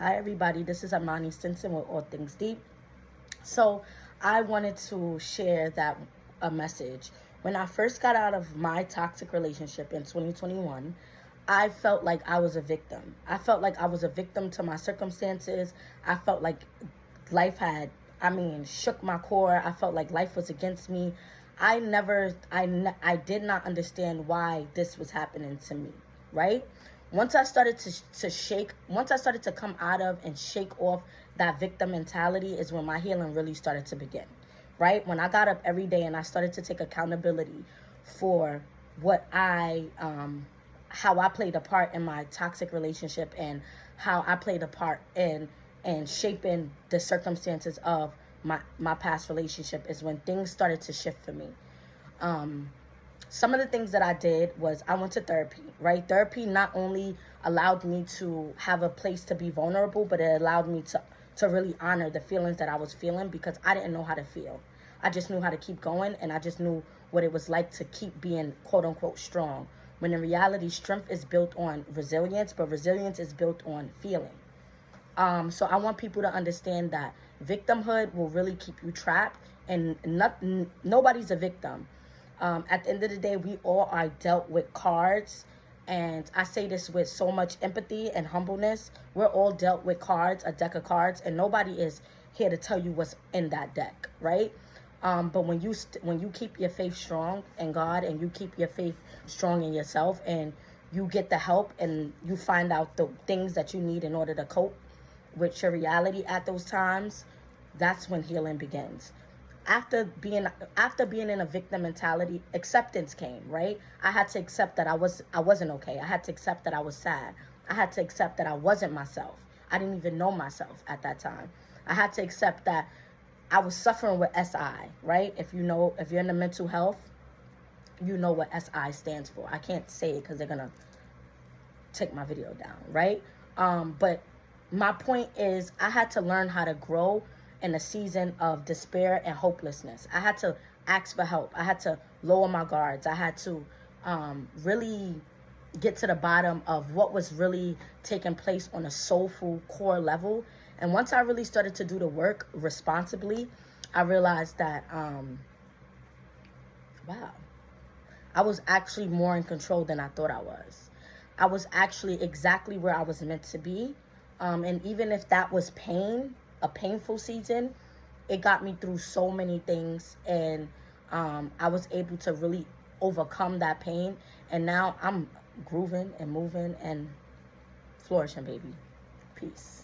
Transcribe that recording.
Hi everybody, this is Amani Stinson with All Things Deep. So I wanted to share that a message. When I first got out of my toxic relationship in 2021, I felt like I was a victim. I felt like I was a victim to my circumstances. I felt like life had, shook my core. I felt like life was against me. I did not understand why this was happening to me, right? Once I started once I started to come out of and shake off that victim mentality is when my healing really started to begin, right? When I got up every day and I started to take accountability for how I played a part in my toxic relationship and how I played a part in shaping the circumstances of my past relationship is when things started to shift for me. Some of the things that I did was I went to therapy, right? Therapy not only allowed me to have a place to be vulnerable, but it allowed me to really honor the feelings that I was feeling because I didn't know how to feel. I just knew how to keep going, and I just knew what it was like to keep being quote unquote strong. When in reality, strength is built on resilience, but resilience is built on feeling. So I want people to understand that victimhood will really keep you trapped, and nobody's a victim. At the end of the day, we all are dealt with cards. And I say this with so much empathy and humbleness. We're all dealt with cards, a deck of cards, and nobody is here to tell you what's in that deck, right? But when you keep your faith strong in God and you keep your faith strong in yourself and you get the help and you find out the things that you need in order to cope with your reality at those times, that's when healing begins. After being in a victim mentality, acceptance came, right? I had to accept that I wasn't okay. I had to accept that I was sad. I had to accept that I wasn't myself. I didn't even know myself at that time. I had to accept that I was suffering with SI, right? If you're in the mental health, you know what SI stands for. I can't say it because they're gonna take my video down, right? But my point is I had to learn how to grow in a season of despair and hopelessness. I had to ask for help. I had to lower my guards. I had to really get to the bottom of what was really taking place on a soulful core level. And once I really started to do the work responsibly, I realized that, wow, I was actually more in control than I thought I was. I was actually exactly where I was meant to be. And even if that was a painful season, it got me through so many things. And I was able to really overcome that pain. And now I'm grooving and moving and flourishing, baby. Peace.